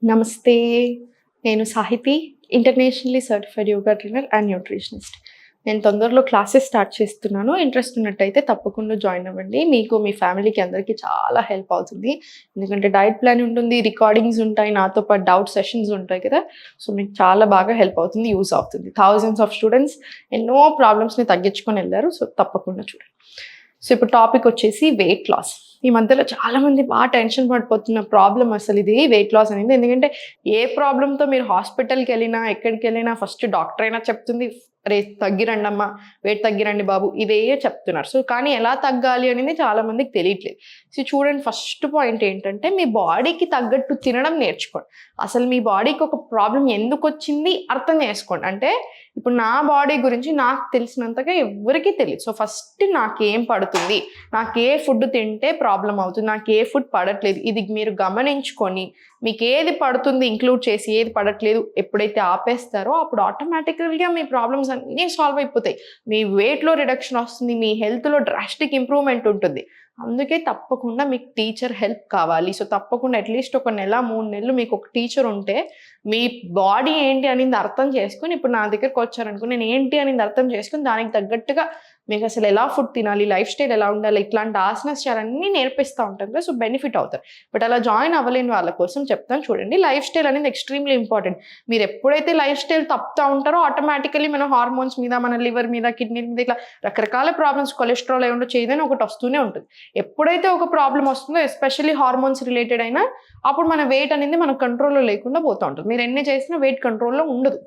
నమస్తే. నేను Sahiti, internationally certified yoga trainer and nutritionist. నేను తొందరలో క్లాసెస్ స్టార్ట్ చేస్తున్నాను. ఇంట్రెస్ట్ ఉన్నట్టయితే తప్పకుండా జాయిన్ అవ్వండి. మీకు, మీ ఫ్యామిలీకి అందరికీ చాలా హెల్ప్ అవుతుంది. ఎందుకంటే డైట్ ప్లాన్ ఉంటుంది, రికార్డింగ్స్ ఉంటాయి, నాతో పాటు డౌట్ సెషన్స్ ఉంటాయి కదా! సో, మీకు చాలా బాగా హెల్ప్ అవుతుంది, యూజ్ అవుతుంది. థౌజండ్స్ ఆఫ్ స్టూడెంట్స్ ఎన్నో ప్రాబ్లమ్స్‌ని తగ్గించుకొని వెళ్లారు. సో, తప్పకుండా చూడండి. సో, ఇప్పుడు టాపిక్ వచ్చేసి వెయిట్ లాస్. ఈ మధ్యలో చాలామంది బాగా టెన్షన్ పడిపోతున్న ప్రాబ్లమ్ అసలు ఇది వెయిట్ లాస్ అనేది. ఎందుకంటే ఏ ప్రాబ్లమ్‌తో మీరు హాస్పిటల్‌కెళ్ళినా, ఎక్కడికెళ్ళినా ఫస్ట్ డాక్టర్ అయినా చెప్తుంది, "అరే తగ్గిరండమ్మా, వెయిట్ తగ్గిరండి బాబు" ఇదే చెప్తున్నారు. సో, కానీ ఎలా తగ్గాలి అనేది చాలా మందికి తెలియట్లేదు. సో, చూడండి, ఫస్ట్ పాయింట్ ఏంటంటే మీ బాడీకి తగ్గట్టు తినడం నేర్చుకోండి. అసలు మీ బాడీకి ఒక ప్రాబ్లమ్ ఎందుకొచ్చింది అర్థం చేసుకోండి. అంటే ఇప్పుడు నా బాడీ గురించి నాకు తెలిసినంతగా ఎవ్వరికీ తెలీదు. సో, ఫస్ట్ నాకేం పడుతుంది, నాకు ఏ ఫుడ్ తింటే ప్రాబ్లమ్ అవుతుంది, నాకు ఏ ఫుడ్ పడట్లేదు, ఇది మీరు గమనించుకొని మీకు ఏది పడుతుంది ఇంక్లూడ్ చేసి, ఏది పడట్లేదు ఎప్పుడైతే ఆపేస్తారో అప్పుడు ఆటోమేటికల్‌గా మీ ప్రాబ్లమ్స్ అన్నీ సాల్వ్ అయిపోతాయి. మీ వెయిట్‌లో రిడక్షన్ వస్తుంది, మీ హెల్త్‌లో డ్రాస్టిక్ ఇంప్రూవ్‌మెంట్ ఉంటుంది. అందుకే తప్పకుండా మీకు టీచర్ హెల్ప్ కావాలి. సో, తప్పకుండా అట్‌లీస్ట్ ఒక నెల, 3 నెలలు మీకు ఒక టీచర్ ఉంటే మీ బాడీ ఏంటి అనేది అర్థం చేసుకొని, ఇప్పుడు నా దగ్గరకు వచ్చారనుకో, నేను ఏంటి అనేది అర్థం చేసుకొని దానికి తగ్గట్టుగా మీకు అసలు ఎలా ఫుడ్ తినాలి, లైఫ్ స్టైల్ ఎలా ఉండాలి, ఇట్లాంటి ఆసనాస్ చేయాలన్నీ నేర్పిస్తూ ఉంటాను కదా! సో, బెనిఫిట్ అవుతారు. బట్ అలా జాయిన్ అవ్వలేని వాళ్ళ కోసం చెప్తాను చూడండి. లైఫ్ స్టైల్ అనేది ఎక్స్‌ట్రీమ్‌లీ ఇంపార్టెంట్. మీరు ఎప్పుడైతే లైఫ్ స్టైల్ తప్పుతా ఉంటారో ఆటోమేటికల్లీ మన హార్మోన్స్ మీద, మన లివర్ మీద, కిడ్నీల మీద ఇట్లా రకరకాల ప్రాబ్లమ్స్, కొలెస్ట్రాల్ అయి ఉండొచ్చు, ఏదైనా ఒకటి వస్తూనే ఉంటుంది. ఎప్పుడైతే ఒక ప్రాబ్లమ్ వస్తుందో, ఎస్పెషల్లీ హార్మోన్స్ రిలేటెడ్ అయినా, అప్పుడు మన వెయిట్ అనేది మన కంట్రోల్‌లో లేకుండా పోతూ ఉంటుంది. మీరు ఎన్ని చేసినా వెయిట్ కంట్రోల్‌లో ఉండదు.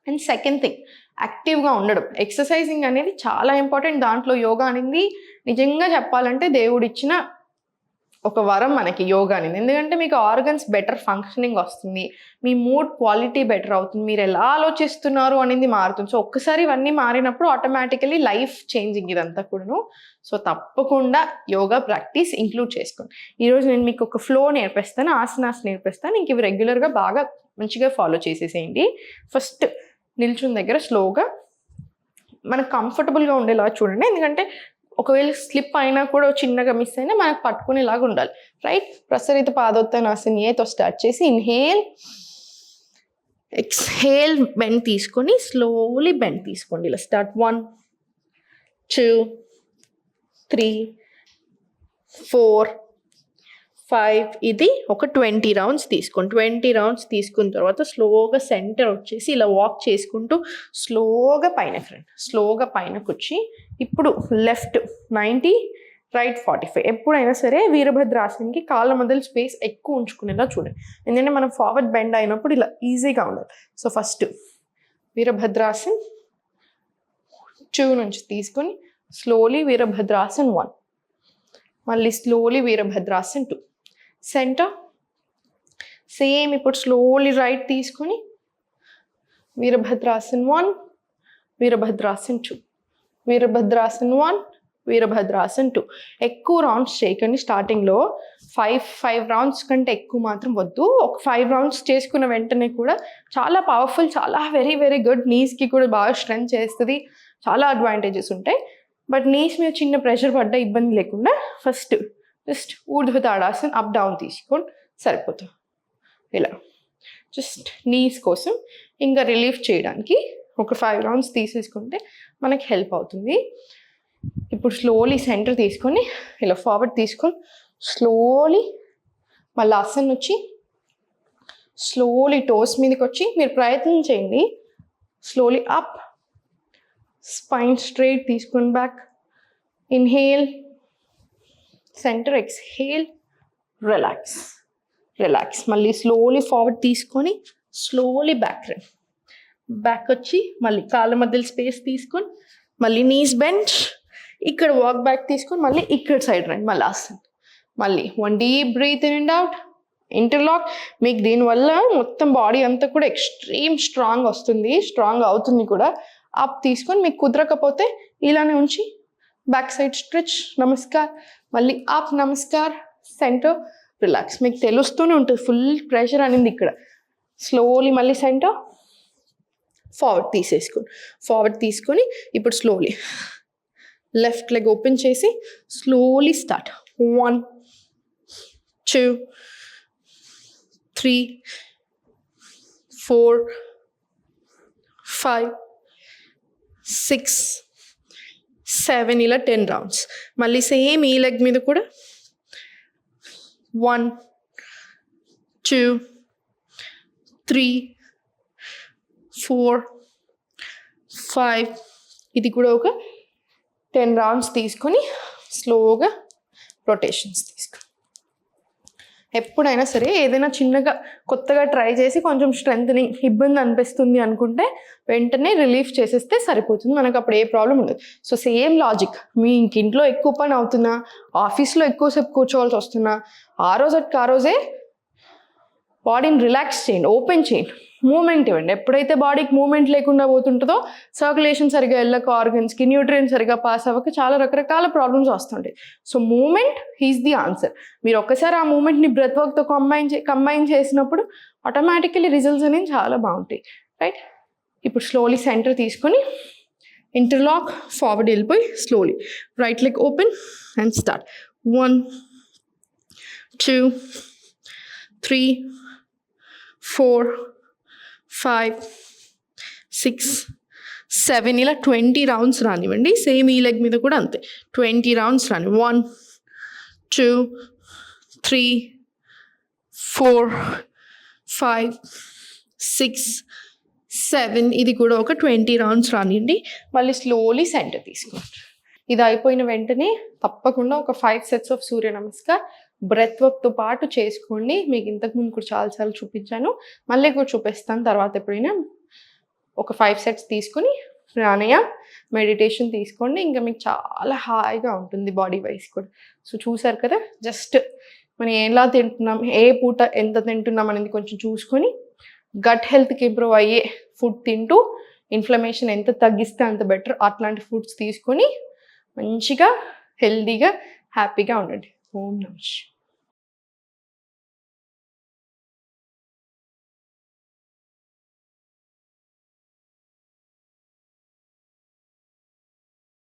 అండ్ సెకండ్ థింగ్, యాక్టివ్‌గా ఉండడం. ఎక్సర్సైజింగ్ అనేది చాలా ఇంపార్టెంట్. దాంట్లో యోగా అనేది నిజంగా చెప్పాలంటే దేవుడిచ్చిన ఒక వరం మనకి యోగా అనేది. ఎందుకంటే మీకు ఆర్గన్స్ బెటర్ ఫంక్షనింగ్ వస్తుంది, మీ మూడ్ క్వాలిటీ బెటర్ అవుతుంది, మీరు ఎలా ఆలోచిస్తున్నారు అనేది మారుతుంది. సో, ఒక్కసారి ఇవన్నీ మారినప్పుడు ఆటోమేటికల్లీ లైఫ్ చేంజింగ్ ఇదంతా కూడాను. సో, తప్పకుండా యోగా ప్రాక్టీస్ ఇంక్లూడ్ చేసుకోండి. ఈరోజు నేను మీకు ఒక ఫ్లో నేర్పిస్తాను, ఆసనాస్ నేర్పిస్తాను. ఇంక ఇవి రెగ్యులర్గా బాగా మంచిగా ఫాలో చేసేసేయండి. ఫస్ట్ నిల్చున్న దగ్గర స్లోగా మనకు కంఫర్టబుల్గా ఉండేలా చూడండి. ఎందుకంటే ఒకవేళ స్లిప్ అయినా కూడా చిన్నగా మిస్ అయినా మనకు పట్టుకునేలాగా ఉండాలి. రైట్? ప్రసరిత పాదోత్తానాసన ఏతో స్టార్ట్ చేసి ఇన్హేల్, ఎక్స్‌హేల్, బెండ్ తీసుకొని స్లోలీ బెండ్ తీసుకోండి. ఇలా స్టార్ట్ 1, 2, 3, 4, 5. ఇది ఒక 20 రౌండ్స్ తీసుకోండి. 20 రౌండ్స్ తీసుకున్న తర్వాత స్లోగా సెంటర్ వచ్చేసి ఇలా వాక్ చేసుకుంటూ స్లోగా పైనకొచ్చి ఇప్పుడు లెఫ్ట్ 90, రైట్ 45. ఎప్పుడైనా సరే వీరభద్రాసనకి కాళ్ళ మధ్యలో స్పేస్ ఎక్కువ ఉంచుకునేలా చూడండి. ఎందుకంటే మనం ఫార్వర్డ్ బెండ్ అయినప్పుడు ఇలా ఈజీగా ఉండాలి. సో, ఫస్ట్ వీరభద్రాసన్ 2 నుంచి తీసుకొని స్లోలీ వీరభద్రాసన్ 1, మళ్ళీ స్లోలీ వీరభద్రాసన్ 2. Centre same. ఇప్పుడు స్లోలీ రైట్ తీసుకొని వీరభద్రాసన్ 1, వీరభద్రాసన్ 2, వీరభద్రాసన్ 1, వీరభద్రాసన్ 2. ఎక్కువ రౌండ్స్ చేయకండి. స్టార్టింగ్లో 5 రౌండ్స్ కంటే ఎక్కువ మాత్రం వద్దు. ఒక 5 రౌండ్స్ చేసుకున్న వెంటనే కూడా చాలా పవర్ఫుల్, చాలా వెరీ వెరీ గుడ్. నీస్కి కూడా బాగా స్ట్రెంత్ చేస్తుంది, చాలా అడ్వాంటేజెస్ ఉంటాయి. బట్ నీస్ మీద చిన్న ప్రెషర్ పడ్డా ఇబ్బంది లేకుండా first just Urdhva Tadasan up down తీసుకోండి, సరిపోతుంది. ఇలా జస్ట్ నీస్ కోసం ఇంకా రిలీఫ్ చేయడానికి ఒక 5 రౌండ్స్ తీసేసుకుంటే మనకి హెల్ప్ అవుతుంది. ఇప్పుడు స్లోలీ సెంటర్ తీసుకొని ఇలా ఫార్వర్డ్ తీసుకొని స్లోలీ మళ్ళీ ఆసన్ వచ్చి స్లోలీ టోస్ మీదకి వచ్చి మీరు ప్రయత్నం చేయండి. స్లోలీ అప్, స్పైన్ స్ట్రైట్ తీసుకొని back, inhale, centre, exhale, relax. మళ్ళీ స్లోలీ ఫార్వర్డ్ తీసుకొని స్లోలీ బ్యాక్ వచ్చి మళ్ళీ కాళ్ళ మధ్యలో స్పేస్ తీసుకొని మళ్ళీ నీస్ బెంచ్, ఇక్కడ వాక్ బ్యాక్ తీసుకొని మళ్ళీ ఇక్కడ సైడ్ రండి, మళ్ళీ ఆసన్. మళ్ళీ 1 deep breath in and out, interlock. మీకు దీనివల్ల మొత్తం బాడీ అంతా కూడా ఎక్స్ట్రీమ్ స్ట్రాంగ్ వస్తుంది, స్ట్రాంగ్ అవుతుంది కూడా. అప్ తీసుకొని మీకు కుదరకపోతే ఇలానే ఉంచి బ్యాక్ సైడ్ స్ట్రెచ్, నమస్కార్, మళ్ళీ అప్, నమస్కార్, సెంటర్, రిలాక్స్. మీకు తెలుస్తూనే ఉంటుంది ఫుల్ ప్రెషర్ అనేది ఇక్కడ. స్లోలీ మళ్ళీ సెంటర్, ఫార్వర్డ్ తీసుకొని ఇప్పుడు స్లోలీ లెఫ్ట్ లెగ్ ఓపెన్ చేసి స్లోలీ స్టార్ట్. 1, 2, 3, 4, 5, 6, 7 ఇలా 10 రౌండ్స్. మళ్ళీ సేమ్ ఈ లెగ్ మీద కూడా 1, 2, 3, 4, 5 ఇది కూడా ఒక 10 రౌండ్స్ తీసుకొని స్లోగా రొటేషన్స్ తీసుకొని. ఎప్పుడైనా సరే ఏదైనా చిన్నగా కొత్తగా ట్రై చేసి కొంచెం స్ట్రెంగ్త్నింగ్ ఇబ్బంది అనిపిస్తుంది అనుకుంటే వెంటనే రిలీఫ్ చేసేస్తే సరిపోతుంది, మనకు అప్పుడు ఏ ప్రాబ్లం ఉండదు. సో సేమ్ లాజిక్, మీ ఇంట్లో ఎక్కువ పని అవుతున్నా, ఆఫీస్లో ఎక్కువసేపు కూర్చోవాల్సి వస్తున్నా, ఆ రోజే బాడీని రిలాక్స్ చేయండి, ఓపెన్ చేయండి, మూమెంట్ ఇవ్వండి. ఎప్పుడైతే బాడీకి మూమెంట్ లేకుండా పోతుంటుందో సర్క్యులేషన్ సరిగా వెళ్ళక, ఆర్గన్స్కి న్యూట్రియన్స్ సరిగా పాస్ అవ్వక చాలా రకరకాల ప్రాబ్లమ్స్ వస్తుంటాయి. So movement is the answer. మీరు ఒక్కసారి ఆ మూమెంట్ని బ్రెత్ వర్క్తో కంబైన్ చేసినప్పుడు ఆటోమేటికలీ రిజల్ట్స్ అనేవి చాలా బాగుంటాయి, రైట్? ఇప్పుడు స్లోలీ సెంటర్ తీసుకొని ఇంటర్లాక్, ఫార్వర్డ్ వెళ్ళిపోయి slowly right leg open and start. 1, 2, 3, 4, 5, 6, 7 ఇలా 20 రౌండ్స్ రానివ్వండి. సేమ్ ఈ లెగ్ మీద కూడా అంతే 20 రౌండ్స్ రాని. 1, 2, 3, 4, 5, 6, 7 ఇది కూడా ఒక 20 రౌండ్స్ రానివ్వండి. మళ్ళీ స్లోలీ సెంటర్ తీసుకోండి. ఇది అయిపోయిన వెంటనే తప్పకుండా ఒక 5 sets of Surya Namaskar breath వర్క్తో పాటు చేసుకోండి. మీకు ఇంతకుముందు కూడా చాలాసార్లు చూపించాను, మళ్ళీ కూడా చూపిస్తాను తర్వాత ఎప్పుడైనా. ఒక 5 సెట్స్ తీసుకుని ప్రాణాయామం, మెడిటేషన్ తీసుకోండి. ఇంకా మీకు చాలా హాయిగా ఉంటుంది బాడీ వైజ్ కూడా. సో చూసారు కదా, జస్ట్ మనం ఎలా తింటున్నాం, ఏ పూట ఎంత తింటున్నాం అనేది కొంచెం చూసుకొని గట్ హెల్త్కి ఇంప్రూవ్ అయ్యే ఫుడ్ తింటూ ఇన్ఫ్లమేషన్ ఎంత తగ్గిస్తే అంత బెటర్. అట్లాంటి ఫుడ్స్ తీసుకొని మంచిగా హెల్దీగా హ్యాపీగా ఉండండి. ఓం నమః.